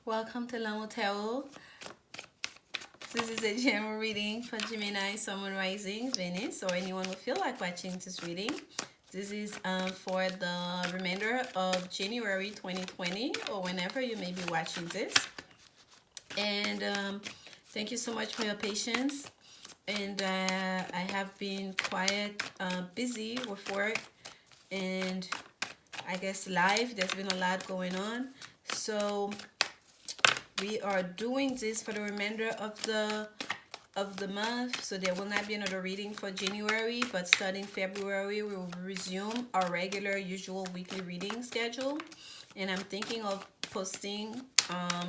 Welcome to Lanmoutarot. This is a general reading for Gemini, Sun, Moon, Rising, Venus, or anyone who feel like watching this reading. This is for the remainder of January 2020, or whenever you may be watching this. And thank you so much for your patience. And I have been quite busy with work and I guess live. There's been a lot going on. So we are doing this for the remainder of the month, so there will not be another reading for January, but starting February we will resume our regular usual weekly reading schedule. And I'm thinking of posting,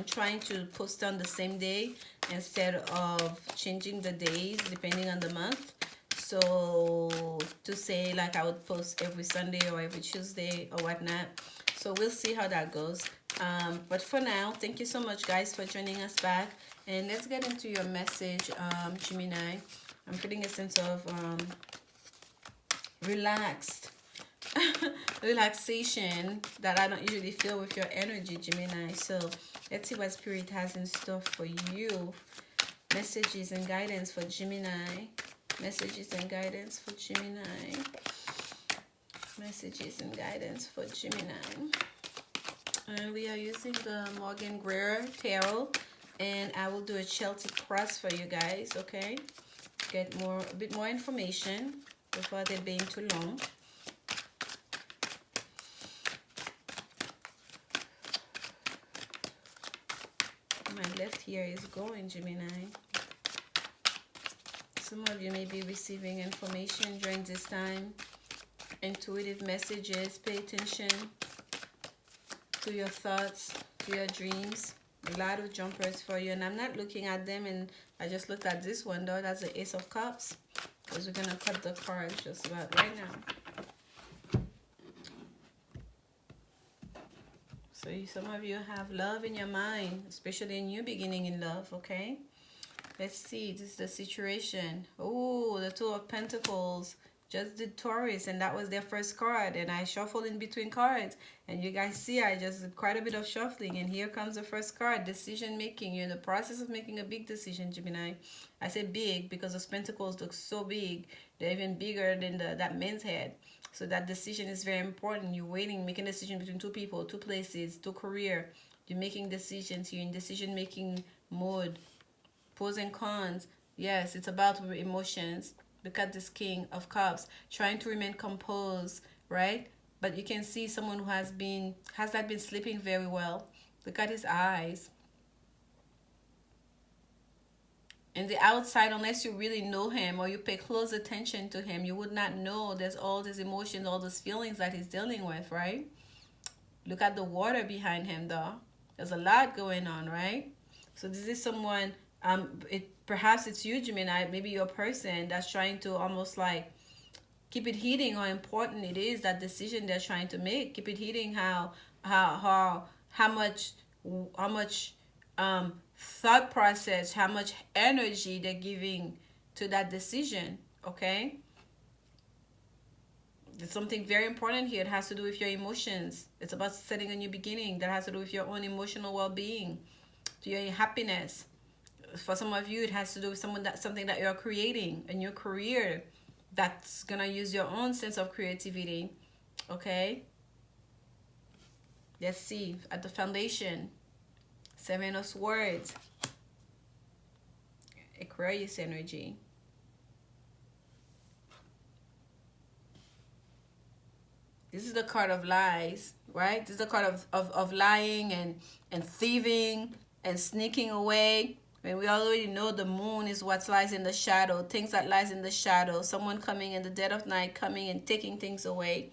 trying to post on the same day instead of changing the days depending on the month. So to say like I would post every Sunday or every Tuesday or whatnot. So we'll see how that goes. But for now, thank you so much guys for joining us back. And let's get into your message, Gemini. I'm feeling a sense of relaxation that I don't usually feel with your energy, Gemini. So let's see what Spirit has in store for you. Messages and guidance for Gemini. Messages and guidance for Gemini. Messages and guidance for Gemini. And we are using the Morgan Greer Tarot, and I will do a Celtic cross for you guys, okay? Get a bit more information without it being too long. My left ear is going, Gemini. Some of you may be receiving information during this time. Intuitive messages. Pay attention to your thoughts, to your dreams. A lot of jumpers for you, and I'm not looking at them, and I just looked at this one though. That's the Ace of Cups, because we're gonna cut the cards just about right now. So some of you have love in your mind, especially a new beginning in love, okay? Let's see, this is the situation. Oh, the Two of Pentacles just did Taurus, and that was their first card, and I shuffled in between cards, and you guys see I just did quite a bit of shuffling, and here comes the first card. Decision making. You're in the process of making a big decision, Gemini. I say big because those pentacles look so big. They're even bigger than that man's head. So that decision is very important. You're waiting, making a decision between two people, two places, two career. You're making decisions. You're in decision making mode. Pros and cons. Yes, it's about emotions. Look at this King of Cups, trying to remain composed, right? But you can see someone who has not been sleeping very well. Look at his eyes. And the outside, unless you really know him or you pay close attention to him, you would not know there's all these emotions, all those feelings that he's dealing with, right? Look at the water behind him, though. There's a lot going on, right? So this is someone, perhaps it's you, Gemini, maybe your person that's trying to almost like keep it hitting how important it is, that decision they're trying to make. Keep it hitting how much thought process, how much energy they're giving to that decision, okay? There's something very important here. It has to do with your emotions. It's about setting a new beginning. That has to do with your own emotional well-being, to your happiness. For some of you, it has to do with something that you're creating, a new career that's gonna use your own sense of creativity, okay? Let's see, at the foundation, Seven of Swords, Aquarius energy. This is the card of lies, right? This is the card of lying and thieving and sneaking away. When we already know the moon is what lies in the shadow, things that lies in the shadow, someone coming in the dead of night, coming and taking things away.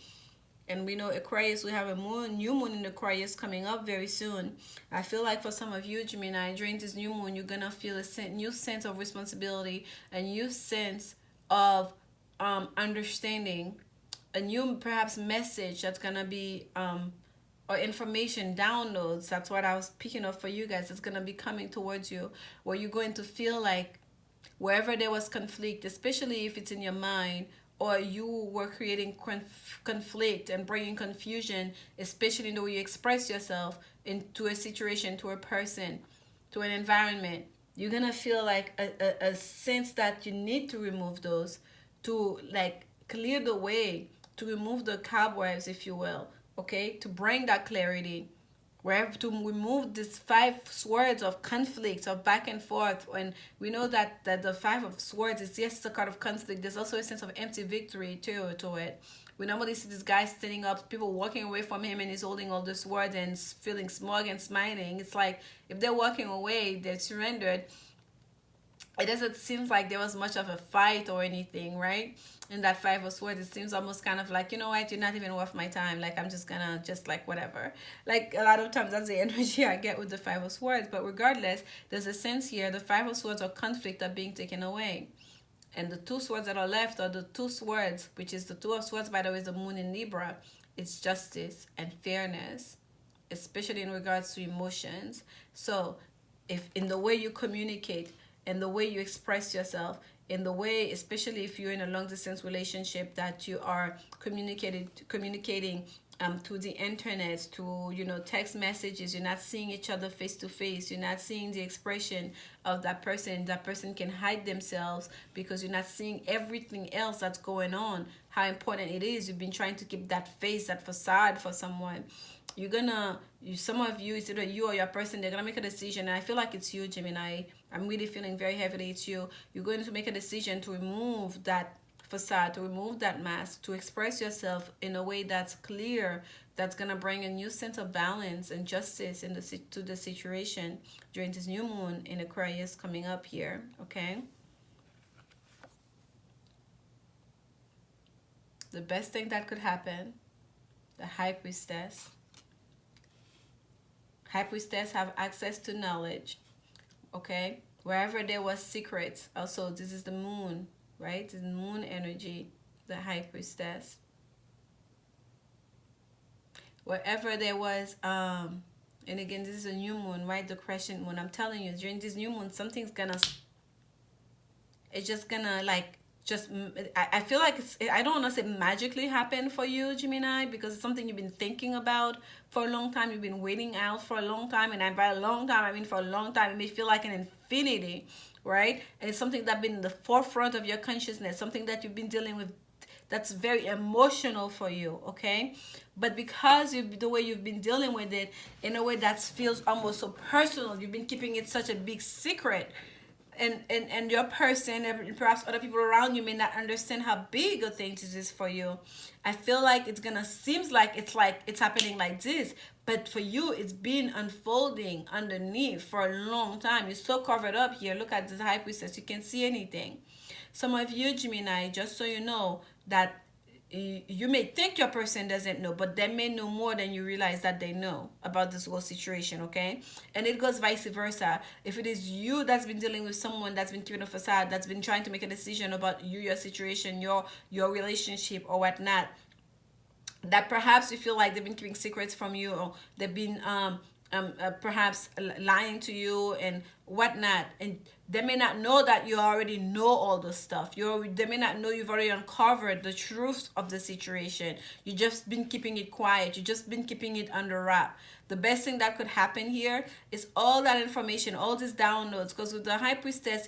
And we know Aquarius, we have a new moon in Aquarius coming up very soon. I feel like for some of you, Gemini, during this new moon, you're going to feel a new sense of responsibility, a new sense of understanding, a new perhaps message that's going to be or information downloads. That's what I was picking up for you guys. It's going to be coming towards you, where you're going to feel like wherever there was conflict, especially if it's in your mind, or you were creating conflict and bringing confusion, especially in the way you express yourself, into a situation, to a person, to an environment, you're gonna feel like a sense that you need to remove those, to like clear the way, to remove the cobwebs, if you will, okay, to bring that clarity. We have to remove these five swords of conflict, of back and forth. And we know that the five of swords is just a card of conflict. There's also a sense of empty victory too to it. We normally see this guy standing up, people walking away from him, and he's holding all the swords and feeling smug and smiling. It's like if they're walking away, they're surrendered. It doesn't seem like there was much of a fight or anything, right? In that five of swords, it seems almost kind of like, you know what, you're not even worth my time. Like, I'm just gonna just like whatever. Like, a lot of times that's the energy I get with the five of swords. But regardless, there's a sense here, the five of swords or conflict are being taken away. And the two swords that are left are the two swords, which is the two of swords, by the way, is the moon in Libra. It's justice and fairness, especially in regards to emotions. So if in the way you communicate, in the way you express yourself, in the way, especially if you're in a long distance relationship, that you are communicating through the internet, to, you know, text messages, you're not seeing each other face to face, you're not seeing the expression of that person can hide themselves because you're not seeing everything else that's going on, how important it is. You've been trying to keep that face, that facade for someone. Some of you, it's either you or your person, they're gonna make a decision, and I feel like it's you, Gemini. I'm really feeling very heavily it's you. You're going to make a decision to remove that facade, to remove that mask, to express yourself in a way that's clear, that's gonna bring a new sense of balance and justice to the situation during this new moon in Aquarius coming up here. Okay. The best thing that could happen, the High Priestess. High Priestess have access to knowledge. Okay, wherever there was secrets. Also, this is the moon, right? This is moon energy, the High Priestess. Wherever there was and again, this is a new moon, right? The crescent moon. I'm telling you, during this new moon, something's gonna, it's just gonna like, just, I feel like I don't want to say magically happen for you, Gemini, because it's something you've been thinking about for a long time. You've been waiting out for a long time, and by a long time, I mean for a long time. It may feel like an infinity, right? And it's something that's been in the forefront of your consciousness, something that you've been dealing with that's very emotional for you, okay? But because the way you've been dealing with it in a way that feels almost so personal, you've been keeping it such a big secret, and your person and perhaps other people around you may not understand how big a thing this is for you. I feel like seems like it's happening like this, but for you it's been unfolding underneath for a long time. You're so covered up here. Look at this High Priestess, you can't see anything. Some of you, Gemini, just so you know, that you may think your person doesn't know, but they may know more than you realize that they know about this whole situation, okay? And it goes vice versa. If it is you that's been dealing with someone that's been keeping a facade, that's been trying to make a decision about you, your situation, your relationship or whatnot, that perhaps you feel like they've been keeping secrets from you, or they've been perhaps lying to you and whatnot, and they may not know that you already know all the stuff. They may not know you've already uncovered the truth of the situation. You just been keeping it quiet. You just been keeping it under wrap. The best thing that could happen here is all that information, all these downloads, because with the High Priestess,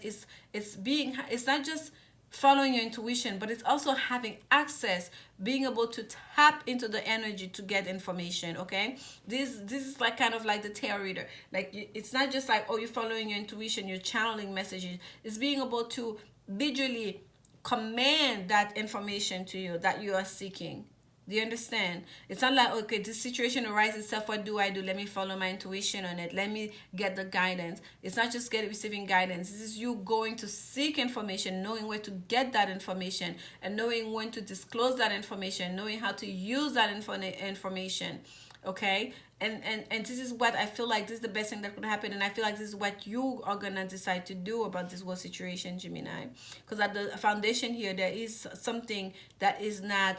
it's not just following your intuition, but it's also having access, being able to tap into the energy to get information, okay? This is like kind of like the tarot reader. Like, it's not just like, oh, you're following your intuition, you're channeling messages. It's being able to visually command that information to you that you are seeking. Do you understand? It's not like, okay, this situation arises itself. What do I do? Let me follow my intuition on it. Let me get the guidance. It's not just receiving guidance. This is you going to seek information, knowing where to get that information, and knowing when to disclose that information, knowing how to use that information. Okay? And this is what I feel like this is the best thing that could happen, and I feel like this is what you are gonna decide to do about this whole situation, Gemini. Because at the foundation here, there is something that is not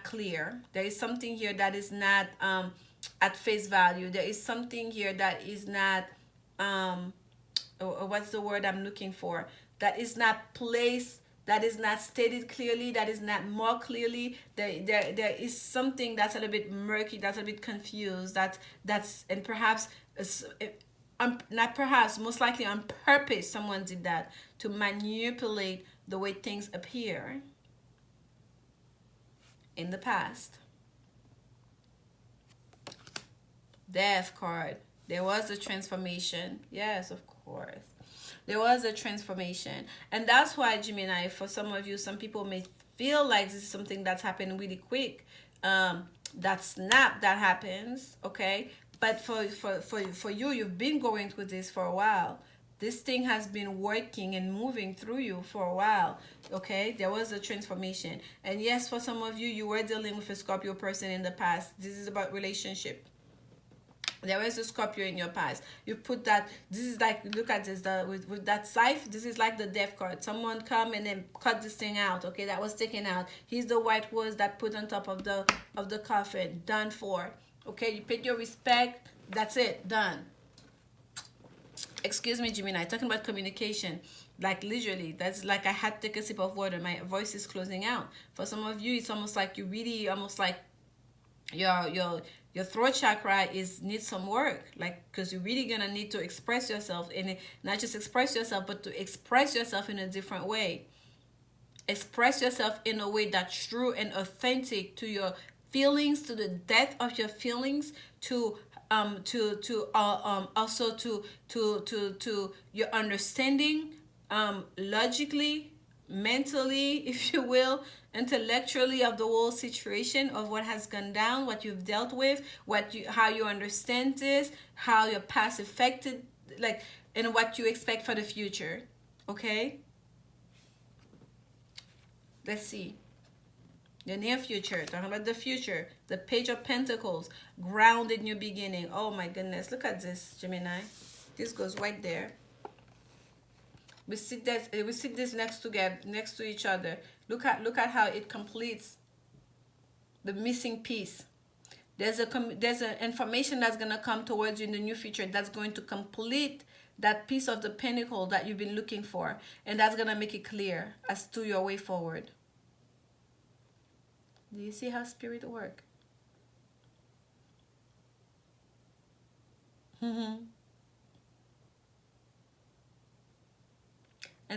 clear. There is something here that is not at face value. There is something here that is not what's the word I'm looking for? That is not placed that is not stated clearly, that is not more clearly. There is something that's a little bit murky, that's a bit confused, and perhaps not perhaps, most likely on purpose, someone did that to manipulate the way things appear in the past. Death card. There was a transformation. Yes, of course. There was a transformation. And that's why, Gemini, for some of you, some people may feel like this is something that's happened really quick. That snap that happens, okay? But for you, you've been going through this for a while. This thing has been working and moving through you for a while, okay? There was a transformation. And yes, for some of you, you were dealing with a Scorpio person in the past. This is about relationship. There is a Scorpio in your past. You put that, this is like, look at this, with that scythe, this is like the death card. Someone come and then cut this thing out, okay? That was taken out. He's the white rose that put on top of the coffin. Done for. Okay, you paid your respect. That's it. Done. Excuse me, Gemini. Talking about communication. Like literally, that's like I had to take a sip of water. My voice is closing out. For some of you, it's almost like you really, almost like your throat chakra needs some work, like, because you're really gonna need to express yourself, and not just express yourself, but to express yourself in a different way. Express yourself in a way that's true and authentic to your feelings, to the depth of your feelings, to also to your understanding, logically, mentally, if you will, intellectually, of the whole situation, of what has gone down, what you've dealt with, how you understand this, how your past affected, like, and what you expect for the future. Okay, let's see. The near future, talking about the future, the Page of Pentacles, grounded new beginning. Oh my goodness, look at this, Gemini. This goes right there. We see this next to each other. Look at how it completes the missing piece. There's an information that's gonna come towards you in the new future that's going to complete that piece of the pentacle that you've been looking for, and that's gonna make it clear as to your way forward. Do you see how spirit work? And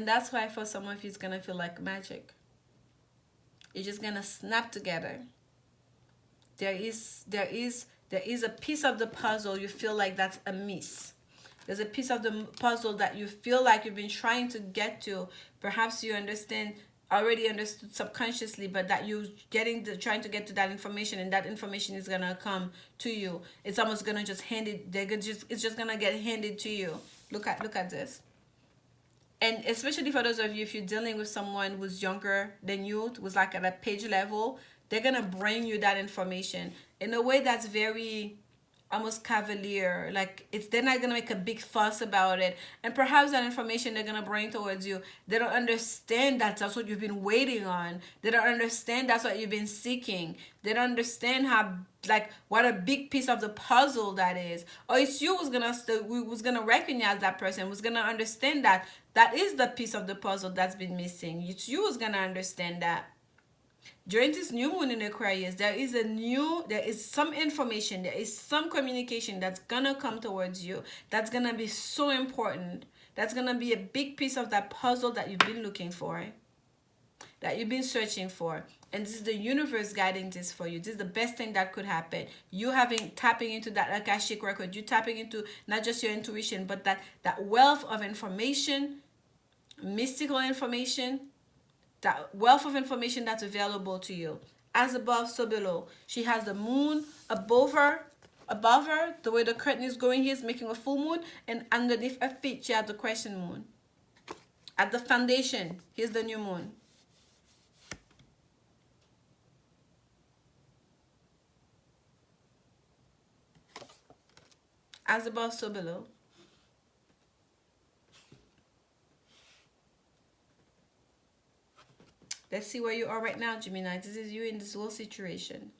that's why for some of you it's gonna feel like magic. It's just gonna snap together. There is a piece of the puzzle you feel like that's a miss. There's a piece of the puzzle that you feel like you've been trying to get to. Perhaps you already understood subconsciously, but that you're trying to get to that information, and that information is gonna come to you. It's almost gonna just it's just gonna get handed to you. Look at this. And especially for those of you, if you're dealing with someone who's younger than you, who's like at a page level, they're gonna bring you that information in a way that's very almost cavalier. Like, they're not gonna make a big fuss about it, and perhaps that information they're gonna bring towards you, they don't understand that that's what you've been waiting on. They don't understand that's what you've been seeking. They don't understand how, like, what a big piece of the puzzle that is. Or it's you who's gonna recognize that person, who's gonna understand that that is the piece of the puzzle that's been missing. It's you who's gonna understand that. During this new moon in Aquarius, there is some information, there is some communication that's gonna come towards you, that's gonna be so important, that's gonna be a big piece of that puzzle that you've been looking for, that you've been searching for. And this is the universe guiding this for you. This is the best thing that could happen. You tapping into that Akashic record, you tapping into not just your intuition, but that wealth of information, mystical information, that wealth of information that's available to you. As above, so below. She has the moon above her, the way the curtain is going here is making a full moon, and underneath her feet she has the crescent moon. At the foundation, here's the new moon. As above, so below. Let's see where you are right now, Gemini. This is you in this whole situation.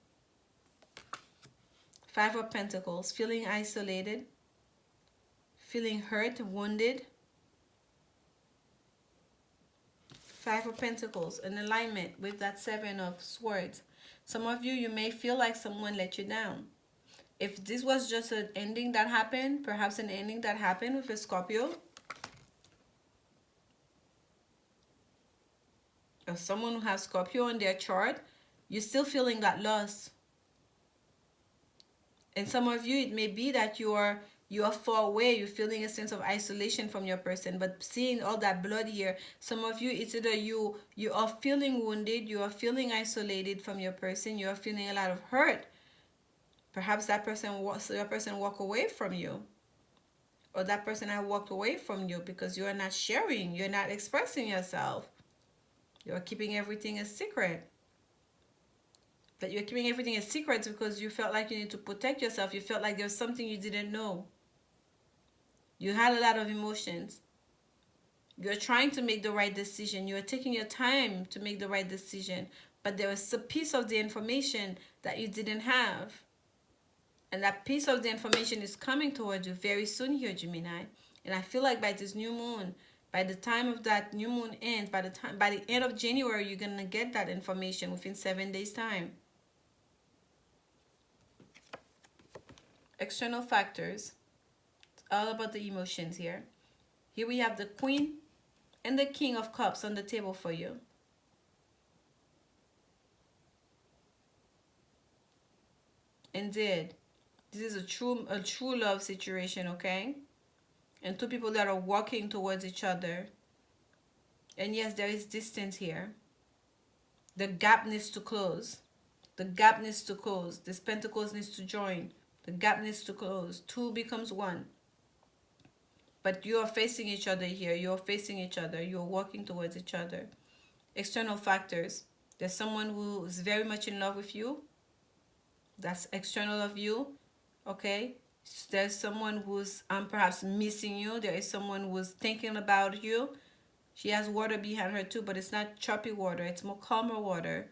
Five of Pentacles. Feeling isolated. Feeling hurt, wounded. Five of Pentacles in alignment with that Seven of Swords. Some of you, you may feel like someone let you down. If this was just an ending that happened, perhaps an ending that happened with a Scorpio, or someone who has Scorpio in their chart, you're still feeling that loss. And some of you, it may be that you are far away, you're feeling a sense of isolation from your person. But seeing all that blood here, some of you, it's either you are feeling wounded, you are feeling isolated from your person, you are feeling a lot of hurt. Perhaps that person walk away from you, or that person has walked away from you because you are not sharing, you're not expressing yourself, you're keeping everything a secret. But you're keeping everything a secret because you felt like you need to protect yourself. You felt like there was something you didn't know. You had a lot of emotions. You're trying to make the right decision. You're taking your time to make the right decision. But there was a piece of the information that you didn't have. And that piece of the information is coming towards you very soon here, Gemini. And I feel like by this new moon, by the time of that new moon ends, by the end of January, you're going to get that information within 7 days' time. External factors. It's all about the emotions here. Here we have the Queen and the King of Cups on the table for you. Indeed, this is a true love situation, okay? And two people that are walking towards each other. And yes, there is distance here. The gap needs to close. The gap needs to close. This Pentacles needs to join. The gap needs to close. Two becomes one. But you are facing each other here. You are facing each other. You are walking towards each other. External factors. There's someone who is very much in love with you. That's external of you. Okay? There's someone who's perhaps missing you. There is someone who's thinking about you. She has water behind her too, but it's not choppy water. It's more calmer water.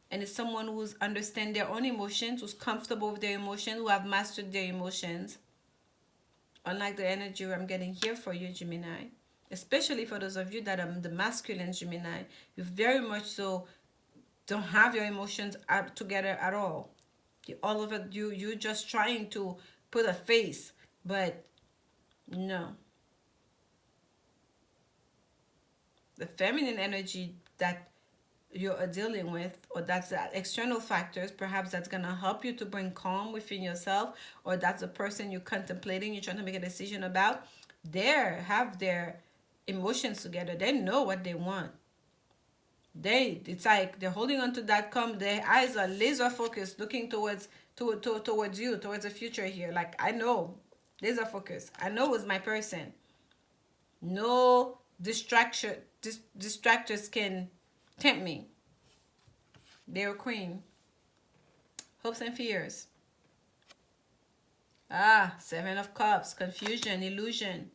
And it's someone who's understand their own emotions, who's comfortable with their emotions, who have mastered their emotions. Unlike the energy I'm getting here for you, Gemini. Especially for those of you that are the masculine Gemini. You very much so don't have your emotions together at all. All of it, you're just trying to put a face. But no. The feminine energy that you're dealing with, or that's the external factors, perhaps that's going to help you to bring calm within yourself, or that's the person you're contemplating, you're trying to make a decision about, they have their emotions together. They know what they want. It's like they're holding on to that their eyes are laser focused, looking towards you, towards the future here. Like, I know, laser focused. I know it's my person. No distractors can tempt me. They're a queen. Hopes and fears. Seven of Cups. Confusion, illusion.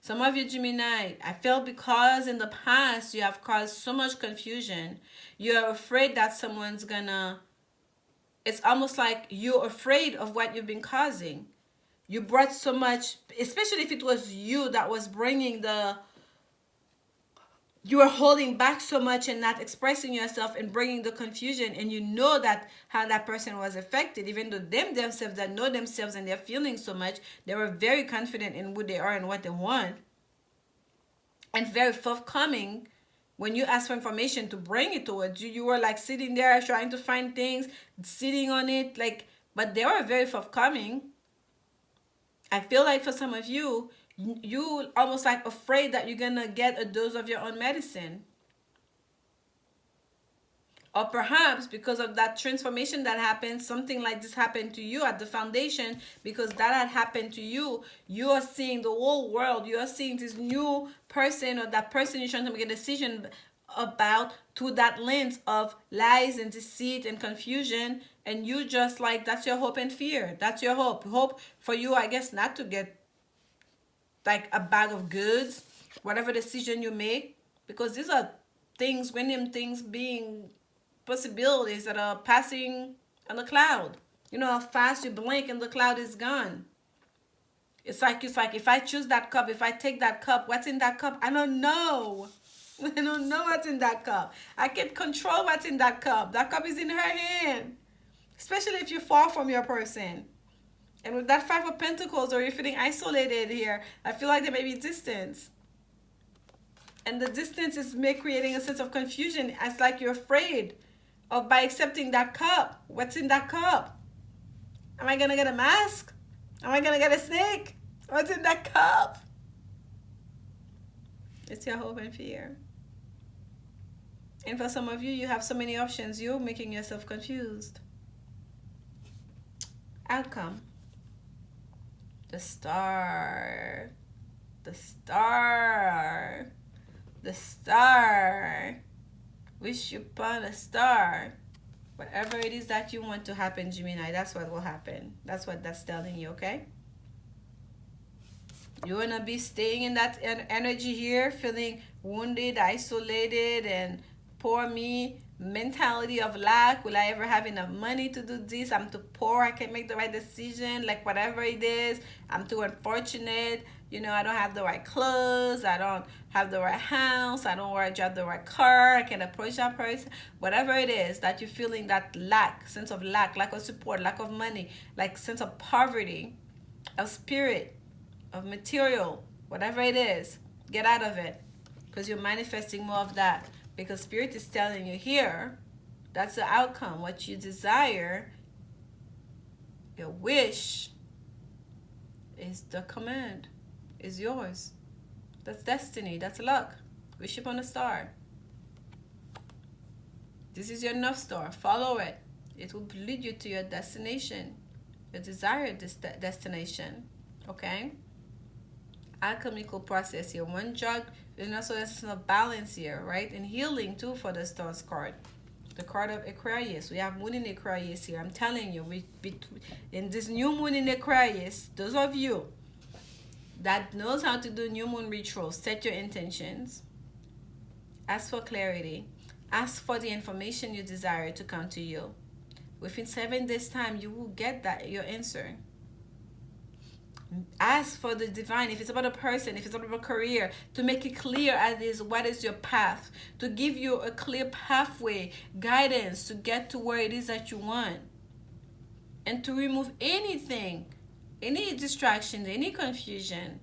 Some of you, Gemini, I feel because in the past you have caused so much confusion. You're afraid that someone's gonna... It's almost like you're afraid of what you've been causing. You brought so much, especially if it was you that was bringing you are holding back so much and not expressing yourself and bringing the confusion, and you know that how that person was affected, even though themselves that know themselves and they're feeling so much, they were very confident in who they are and what they want, and very forthcoming. When you ask for information to bring it towards you, you were like sitting there trying to find things, sitting on it, like, but they were very forthcoming. I feel like for some of you, you almost like afraid that you're gonna get a dose of your own medicine. Or perhaps because of that transformation that happened, something like this happened to you at the foundation, because that had happened to you, you are seeing the whole world, you are seeing this new person, or that person you're trying to make a decision about through that lens of lies and deceit and confusion, and you just like, that's your hope and fear. That's your hope. Hope for you, I guess, not to get like a bag of goods, whatever decision you make, because these are things, random things, being possibilities that are passing on the cloud. You know how fast you blink and the cloud is gone. It's like if I choose that cup, if I take that cup, what's in that cup? I don't know. I don't know what's in that cup. I can't control what's in that cup. That cup is in her hand. Especially if you're far from your person. And with that Five of Pentacles, or you're feeling isolated here, I feel like there may be distance. And the distance is creating a sense of confusion. It's like you're afraid of, by accepting that cup. What's in that cup? Am I going to get a mask? Am I going to get a snake? What's in that cup? It's your hope and fear. And for some of you, you have so many options. You're making yourself confused. Outcome. The star. The star. The star. Wish upon a star. Whatever it is that you want to happen, Gemini, that's what will happen. That's what that's telling you, okay? You want to be staying in that energy here, feeling wounded, isolated, and poor me mentality of lack. Will I ever have enough money to do this? I'm too poor. I can't make the right decision. Like whatever it is, I'm too unfortunate. You know, I don't have the right clothes. I don't have the right house. I don't drive the right car. I can't approach that person. Whatever it is that you're feeling, that lack, sense of lack of support, lack of money, like sense of poverty, of spirit, of material, whatever it is, get out of it, because you're manifesting more of that. Because Spirit is telling you here, that's the outcome. What you desire, your wish, is the command, is yours. That's destiny, that's luck. Wish upon a star. This is your North Star. Follow it. It will lead you to your destination, your desired destination. Okay? Alchemical process here. One drug, and also there's a balance here, right? And healing too for the Stars card. The card of Aquarius. We have Moon in Aquarius here. I'm telling you, in this new moon in Aquarius, those of you that knows how to do new moon rituals, set your intentions. Ask for clarity. Ask for the information you desire to come to you. Within 7 days time, you will get that, your answer. Ask for the divine, if it's about a person, if it's about a career, to make it clear as is what is your path, to give you a clear pathway, guidance to get to where it is that you want, and to remove anything, any distractions, any confusion.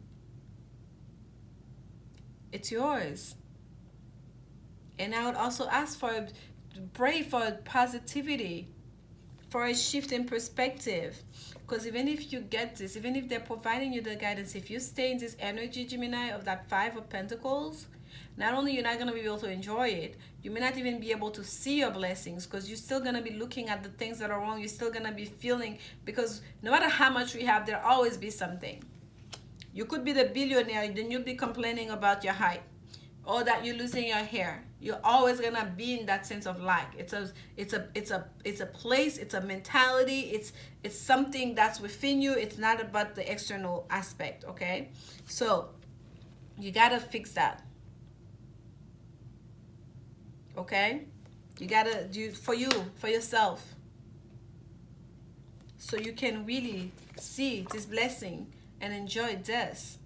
It's yours. And I would also ask for, pray for positivity, for a shift in perspective. Because even if you get this, even if they're providing you the guidance, if you stay in this energy, Gemini, of that Five of Pentacles, not only you're not going to be able to enjoy it, you may not even be able to see your blessings, because you're still going to be looking at the things that are wrong. You're still going to be feeling, because no matter how much we have, there'll always be something. You could be the billionaire, then you'll be complaining about your height, or that you're losing your hair. You're always gonna be in that sense of lack. It's a place, it's a mentality, it's something that's within you. It's not about the external aspect, okay? So you gotta fix that. Okay? You gotta do for yourself. So you can really see this blessing and enjoy this.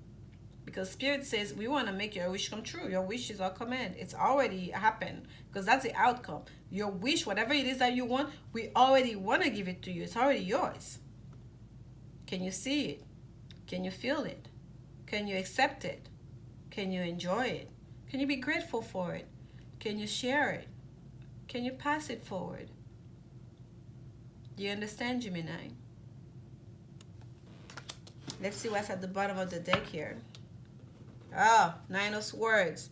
Because Spirit says, we want to make your wish come true. Your wish is our command. It's already happened. Because that's the outcome. Your wish, whatever it is that you want, we already want to give it to you. It's already yours. Can you see it? Can you feel it? Can you accept it? Can you enjoy it? Can you be grateful for it? Can you share it? Can you pass it forward? Do you understand, Gemini? Let's see what's at the bottom of the deck here. Oh, Nine of Swords.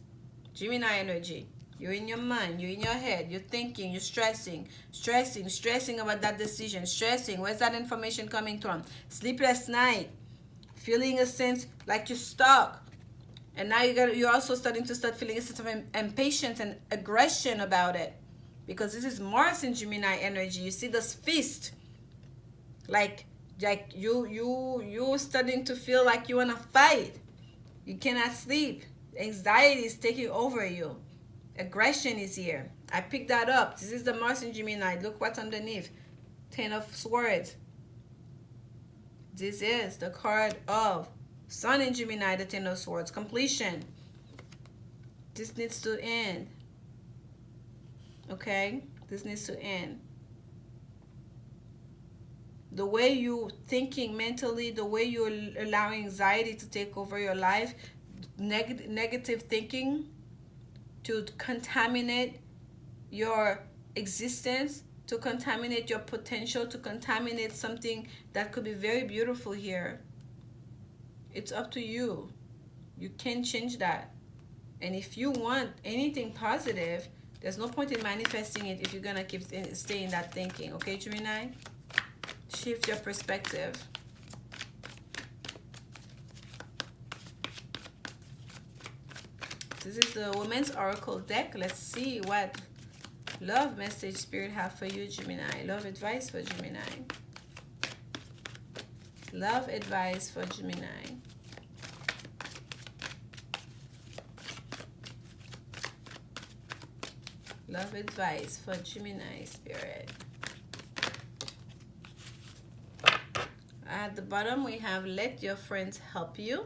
Gemini energy. You're in your mind. You're in your head. You're thinking. You're stressing about that decision. Stressing. Where's that information coming from? Sleepless night. Feeling a sense like you're stuck. And now you're also starting to feeling a sense of impatience and aggression about it. Because this is Mars in Gemini energy. You see this fist. Like you're starting to feel like you want to fight. You cannot sleep. Anxiety is taking over you. Aggression is here. I picked that up. This is the Mars in Gemini. Look what's underneath. 10 of Swords. This is the card of Sun in Gemini, the 10 of Swords. Completion. This needs to end. Okay? This needs to end. The way you thinking mentally, the way you're allowing anxiety to take over your life, negative thinking to contaminate your existence, to contaminate your potential, to contaminate something that could be very beautiful here. It's up to you. You can change that. And if you want anything positive, there's no point in manifesting it if you're gonna keep staying in that thinking. Okay, Gemini? Shift your perspective. This is the Women's Oracle deck. Let's see what love message Spirit have for you, Gemini. Love advice for Gemini. Love advice for Gemini. Love advice for Gemini, Spirit. At the bottom, we have let your friends help you.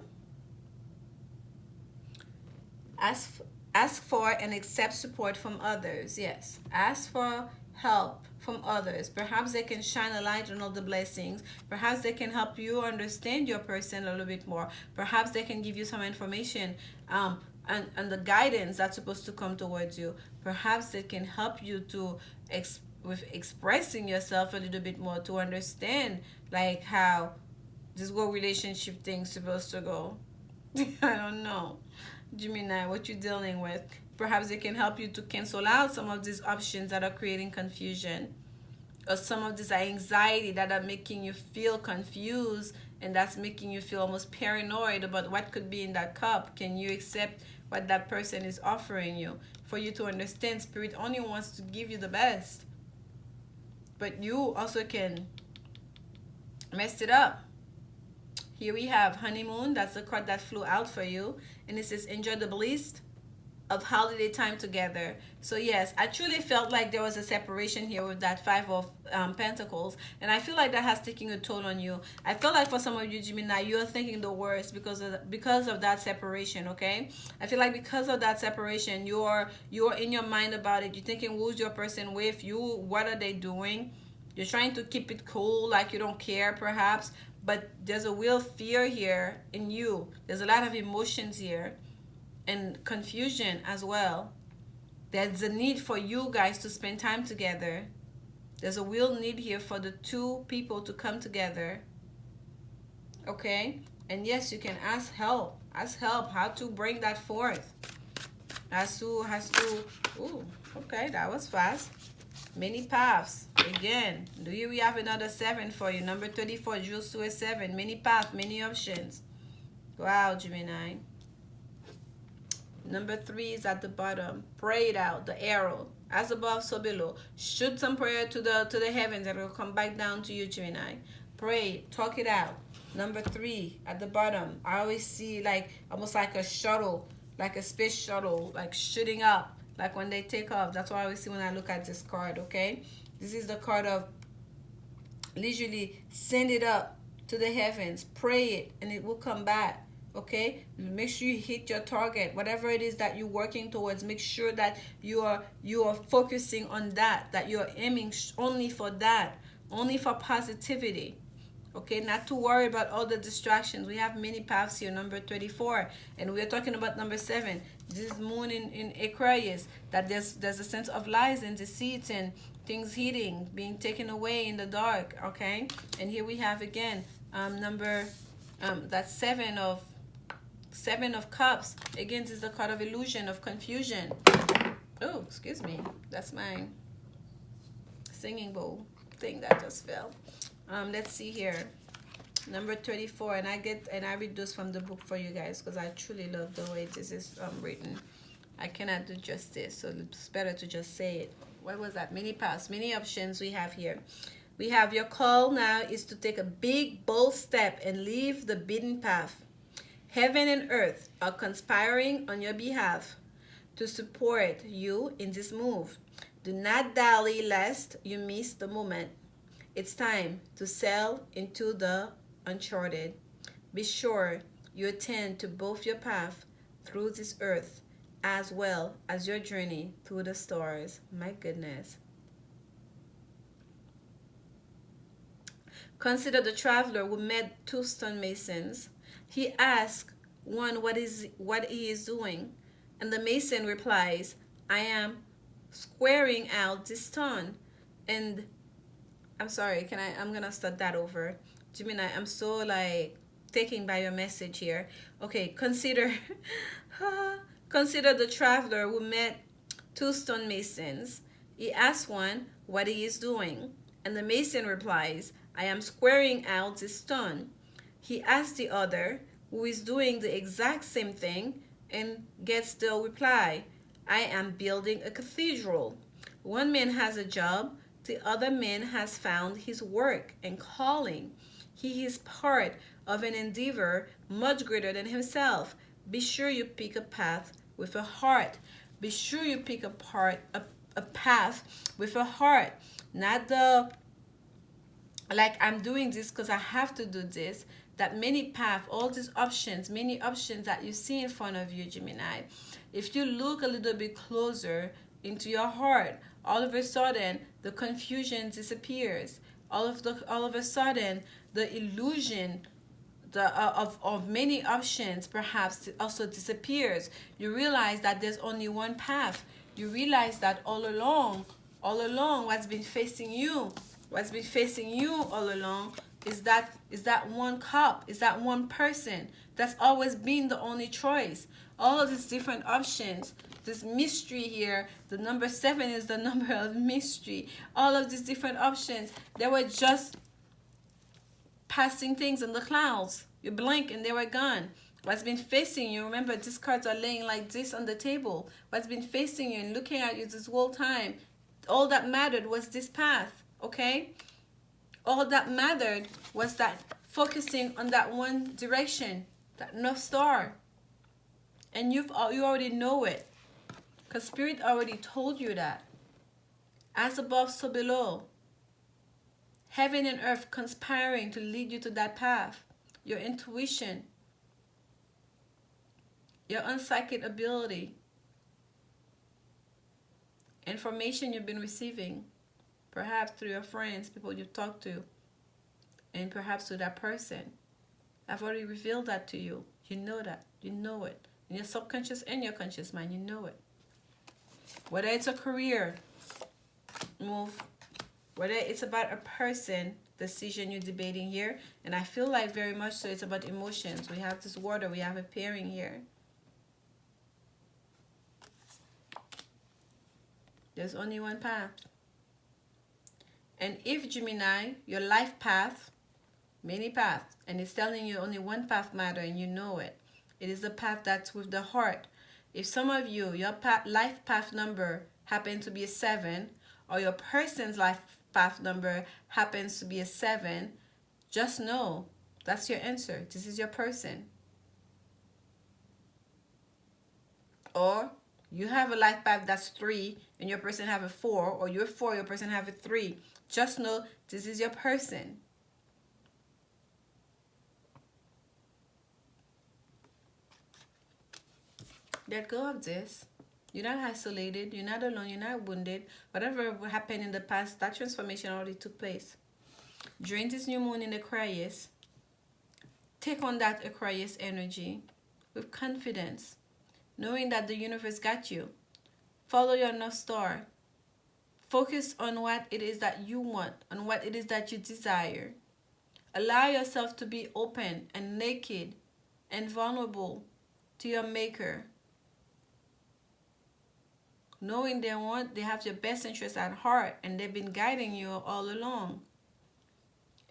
Ask for and accept support from others. Yes, ask for help from others. Perhaps they can shine a light on all the blessings. Perhaps they can help you understand your person a little bit more. Perhaps they can give you some information and the guidance that's supposed to come towards you. Perhaps they can help you to with expressing yourself a little bit more, to understand like how this whole relationship thing's supposed to go. I don't know, Gemini, what you're dealing with. Perhaps they can help you to cancel out some of these options that are creating confusion, or some of this anxiety that are making you feel confused, and that's making you feel almost paranoid about what could be in that cup. Can you accept what that person is offering you? For you to understand, Spirit only wants to give you the best, but you also can mess it up. Here we have honeymoon. That's the card that flew out for you, and it says enjoy the bliss of holiday time together. So yes, I truly felt like there was a separation here with that Five of Pentacles, and I feel like that has taken a toll on you. I feel like for some of you, Gemini, you're thinking the worst because of that separation. Okay, I feel like because of that separation, you're in your mind about it. You're thinking, who's your person with you? What are they doing? You're trying to keep it cool, like you don't care, perhaps. But there's a real fear here in you. There's a lot of emotions here, and confusion as well. There's a need for you guys to spend time together. There's a real need here for the two people to come together. Okay? And yes, you can ask help. Ask help how to bring that forth. Ooh, okay, that was fast. Many paths. Again, we have another 7 for you. Number 34, Jules to a 7. Many paths, many options. Wow, Gemini. Number 3 is at the bottom. Pray it out, the arrow. As above, so below. Shoot some prayer to the heavens and it will come back down to you, Gemini. Pray, talk it out. Number 3 at the bottom. I always see like almost like a shuttle, like a space shuttle, like shooting up, like when they take off. That's what I always see when I look at this card, okay? This is the card of literally send it up to the heavens. Pray it and it will come back. Okay, make sure you hit your target, whatever it is that you're working towards. Make sure that you are focusing on that you're aiming only for that, only for positivity. Okay, not to worry about all the distractions. We have many paths here. Number 34, and we're talking about number 7. This is moon in Aquarius, that there's a sense of lies and deceits and things hidden, being taken away in the dark. Okay, and here we have again that 7 of Cups. Again, this is the card of illusion, of confusion. Oh, excuse me. That's my singing bowl thing that just fell. Let's see here. Number 34, and I read those from the book for you guys because I truly love the way this is written. I cannot do justice, so it's better to just say it. What was that? Many paths, many options we have here. We have your call now is to take a big, bold step and leave the beaten path. Heaven and earth are conspiring on your behalf to support you in this move. Do not dally lest you miss the moment. It's time to sail into the uncharted. Be sure you attend to both your path through this earth as well as your journey through the stars. My goodness. Consider the traveler who met two stonemasons. He asked one what he is doing, and the mason replies, I am squaring out this stone. And I'm sorry, I'm gonna start that over. Gemini, I'm so like taken by your message here. Okay, consider the traveler who met two stonemasons. He asks one what he is doing, and the mason replies, I am squaring out this stone. He asks the other, who is doing the exact same thing, and gets the reply, I am building a cathedral. One man has a job, the other man has found his work and calling. He is part of an endeavor much greater than himself. Be sure you pick a path with a heart. Be sure you pick a path with a heart, not the like I'm doing this because I have to do this. That many paths, all these options, many options that you see in front of you, Gemini. If you look a little bit closer into your heart, all of a sudden the confusion disappears. All of a sudden the illusion of many options perhaps also disappears. You realize that there's only one path. You realize that all along what's been facing you all along is that one cup, is that one person. That's always been the only choice. All of these different options, this mystery here, the number 7 is the number of mystery. All of these different options, they were just passing things in the clouds. You blink and they were gone. What's been facing you, remember these cards are laying like this on the table. What's been facing you and looking at you this whole time, all that mattered was this path, okay? All that mattered was that focusing on that one direction, that North Star. And you already know it, because Spirit already told you that. As above, so below. Heaven and earth conspiring to lead you to that path. Your intuition, your unpsychic ability, information you've been receiving, perhaps through your friends, people you've talked to, and perhaps to that person. I've already revealed that to you. You know that. You know it. In your subconscious and your conscious mind, you know it. Whether it's a career move, whether it's about a person decision you're debating here, and I feel like very much so it's about emotions. We have this water, we have a pairing here. There's only one path. And if Gemini, your life path, many paths, and it's telling you only one path matter and you know it, it is the path that's with the heart. If some of you, your life path number happens to be a 7, or your person's life path number happens to be a 7, just know that's your answer. This is your person. Or you have a life path that's 3 and your person have a 4, or you're 4, your person have a 3. Just know this is your person. Let go of this. You're not isolated. You're not alone. You're not wounded. Whatever happened in the past, that transformation already took place. During this new moon in Aquarius, take on that Aquarius energy with confidence, knowing that the universe got you. Follow your North Star. Focus on what it is that you want, on what it is that you desire. Allow yourself to be open and naked and vulnerable to your Maker. Knowing they have your best interest at heart, and they've been guiding you all along.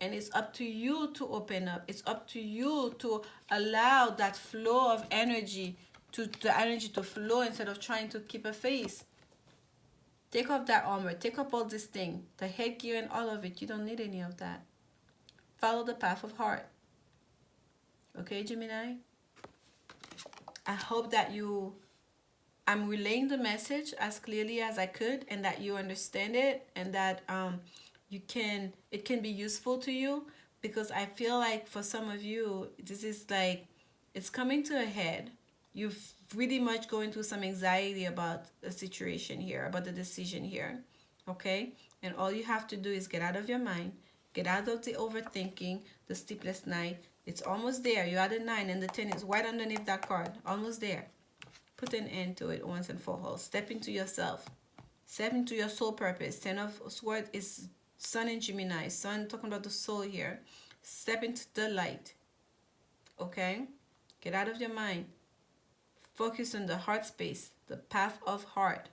And it's up to you to open up. It's up to you to allow that flow of energy, the energy to flow instead of trying to keep a face. Take off that armor. Take up all this thing, the headgear and all of it. You don't need any of that. Follow the path of heart. Okay, Gemini? I hope that I'm relaying the message as clearly as I could, and that you understand it, and that it can be useful to you, because I feel like for some of you, this is like, it's coming to a head. You're really much going through some anxiety about the situation here, about the decision here. Okay? And all you have to do is get out of your mind, get out of the overthinking, the sleepless night. It's almost there. You're at the 9 and the 10 is right underneath that card. Almost there. Put an end to it once and for all. Step into yourself. Step into your soul purpose. 10 of Swords is Sun in Gemini. Sun talking about the soul here. Step into the light. Okay? Get out of your mind. Focus on the heart space, the path of heart.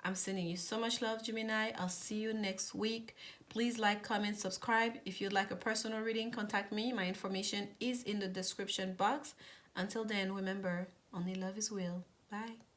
I'm sending you so much love, Gemini. I'll see you next week. Please like, comment, subscribe. If you'd like a personal reading, contact me. My information is in the description box. Until then, remember, only love is real. Bye.